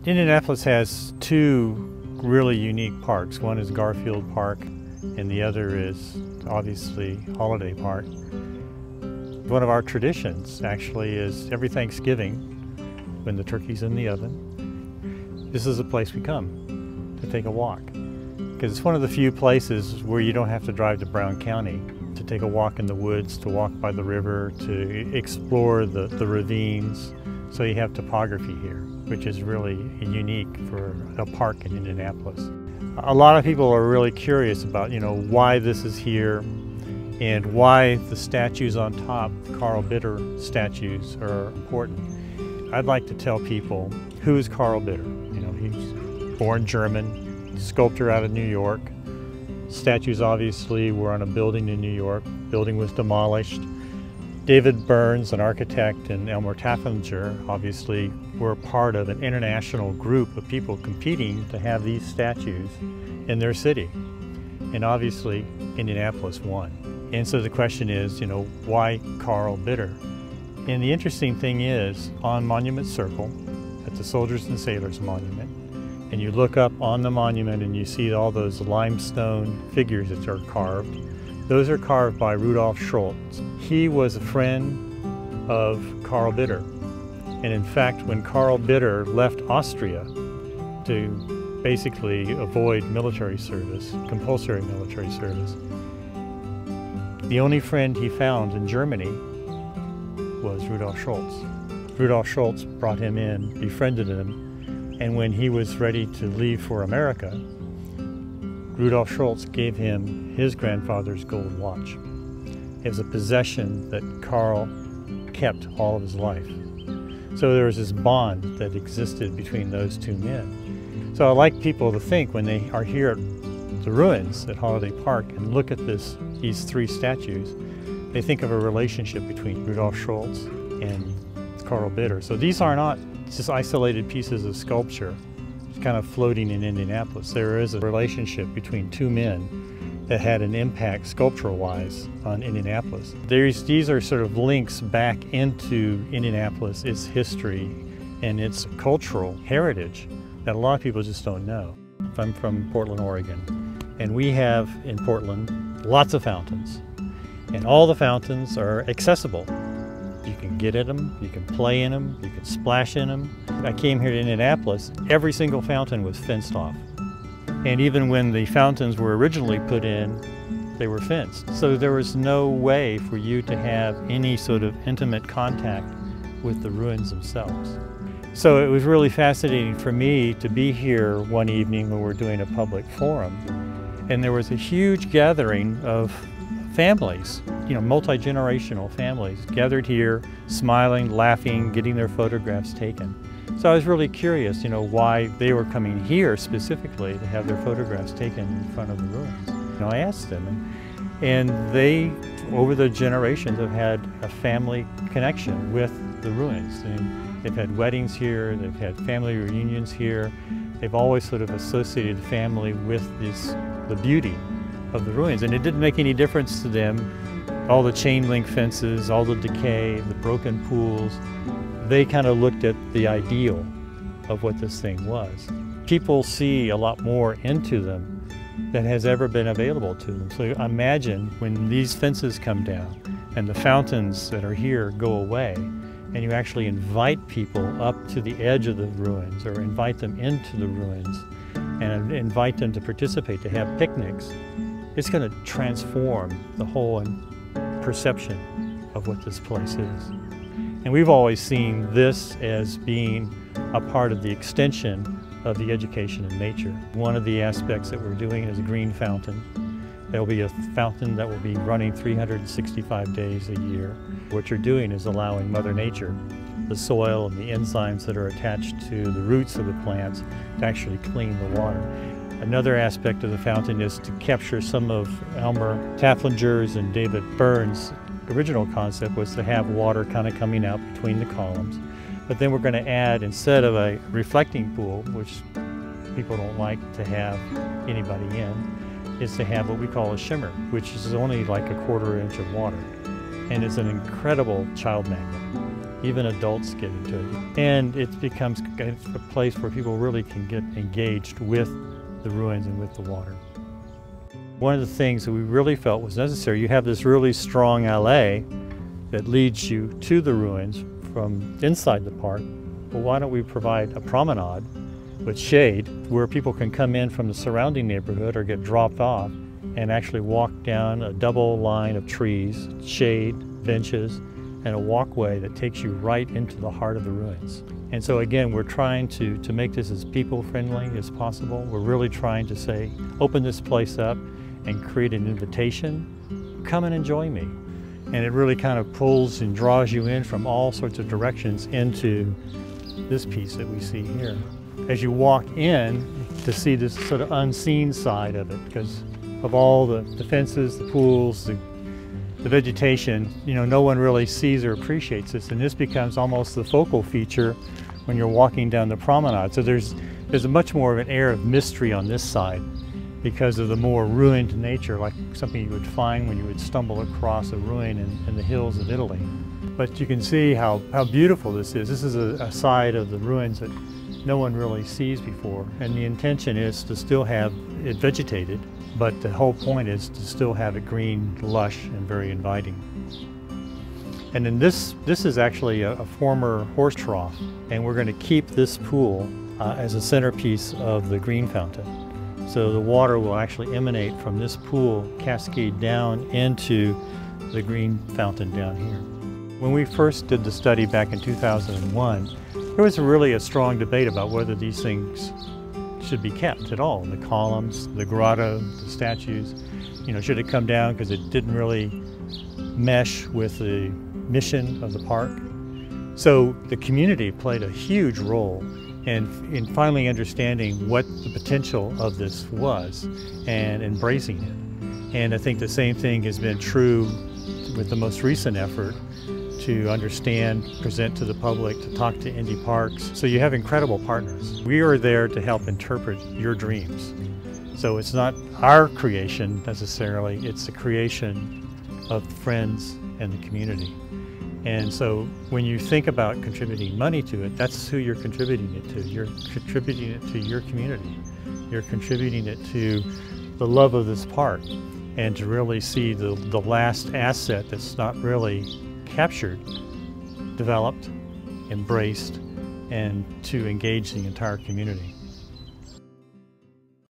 Indianapolis has two really unique parks. One is Garfield Park and the other is obviously Holliday Park. One of our traditions actually is every Thanksgiving when the turkey's in the oven, this is a place we come to take a walk. Because it's one of the few places where you don't have to drive to Brown County to take a walk in the woods, to walk by the river, to explore the ravines. So you have topography here, which is really unique for a park in Indianapolis. A lot of people are really curious about, why this is here and why the statues on top, the Carl Bitter statues, are important. I'd like to tell people, who's Carl Bitter? He's born German, sculptor out of New York. Statues obviously were on a building in New York. Building was demolished. David Burns, an architect, and Elmer Tafflinger obviously were part of an international group of people competing to have these statues in their city. And obviously Indianapolis won. And so the question is, why Carl Bitter? And the interesting thing is, on Monument Circle, at the Soldiers and Sailors Monument, and you look up on the monument and you see all those limestone figures that are carved. Those are carved by Rudolf Schultz. He was a friend of Carl Bitter. And in fact, when Carl Bitter left Austria to basically avoid military service, compulsory military service, the only friend he found in Germany was Rudolf Schultz. Rudolf Schultz brought him in, befriended him, and when he was ready to leave for America, Rudolf Schultz gave him his grandfather's gold watch. It was a possession that Carl kept all of his life. So there was this bond that existed between those two men. So I like people to think when they are here at the ruins at Holliday Park and look at these three statues, they think of a relationship between Rudolf Schultz and Carl Bitter. So these are not just isolated pieces of sculpture kind of floating in Indianapolis. There is a relationship between two men that had an impact sculptural-wise on Indianapolis. These are sort of links back into Indianapolis, its history and its cultural heritage that a lot of people just don't know. I'm from Portland, Oregon, and we have in Portland lots of fountains, and all the fountains are accessible. You can get at them, you can play in them, you can splash in them. I came here to Indianapolis, every single fountain was fenced off. And even when the fountains were originally put in, they were fenced. So there was no way for you to have any sort of intimate contact with the ruins themselves. So it was really fascinating for me to be here one evening when we were doing a public forum. And there was a huge gathering of families, multi-generational families gathered here, smiling, laughing, getting their photographs taken. So I was really curious, why they were coming here specifically to have their photographs taken in front of the ruins. I asked them, and they, over the generations, have had a family connection with the ruins. And they've had weddings here, they've had family reunions here. They've always sort of associated family with the beauty of the ruins, and it didn't make any difference to them, all the chain link fences, all the decay, the broken pools. They kind of looked at the ideal of what this thing was. People see a lot more into them than has ever been available to them. So imagine when these fences come down and the fountains that are here go away, and you actually invite people up to the edge of the ruins or invite them into the ruins and invite them to participate, to have picnics. It's going to transform the whole perception of what this place is. And we've always seen this as being a part of the extension of the education in nature. One of the aspects that we're doing is a green fountain. There will be a fountain that will be running 365 days a year. What you're doing is allowing Mother Nature, the soil and the enzymes that are attached to the roots of the plants, to actually clean the water. Another aspect of the fountain is to capture some of Elmer Tafflinger's and David Burns' original concept was to have water kind of coming out between the columns. But then we're going to add, instead of a reflecting pool, which people don't like to have anybody in, is to have what we call a shimmer, which is only like a 1/4 inch of water. And it's an incredible child magnet. Even adults get into it. And it becomes a place where people really can get engaged with the ruins and with the water. One of the things that we really felt was necessary, you have this really strong alley that leads you to the ruins from inside the park. Well, why don't we provide a promenade with shade where people can come in from the surrounding neighborhood or get dropped off and actually walk down a double line of trees, shade, benches, and a walkway that takes you right into the heart of the ruins. And so again, we're trying to make this as people-friendly as possible. We're really trying to say, open this place up and create an invitation, come and enjoy me. And it really kind of pulls and draws you in from all sorts of directions into this piece that we see here. As you walk in to see this sort of unseen side of it, because of all the fences, the pools, the vegetation, no one really sees or appreciates this, and this becomes almost the focal feature when you're walking down the promenade. So there's a much more of an air of mystery on this side because of the more ruined nature, like something you would find when you would stumble across a ruin in the hills of Italy. But you can see how beautiful this is. This is a side of the ruins that no one really sees before, and the intention is to still have it vegetated, but the whole point is to still have it green, lush, and very inviting. And then this is actually a former horse trough, and we're going to keep this pool as a centerpiece of the green fountain. So the water will actually emanate from this pool, cascade down into the green fountain down here. When we first did the study back in 2001, there was really a strong debate about whether these things should be kept at all. The columns, the grotto, the statues, should it come down because it didn't really mesh with the mission of the park? So the community played a huge role in finally understanding what the potential of this was and embracing it. And I think the same thing has been true with the most recent effort to understand, present to the public, to talk to indie parks. So you have incredible partners. We are there to help interpret your dreams. So it's not our creation necessarily, it's the creation of friends and the community. And so when you think about contributing money to it, that's who you're contributing it to. You're contributing it to your community. You're contributing it to the love of this park and to really see the last asset that's not really captured, developed, embraced, and to engage the entire community.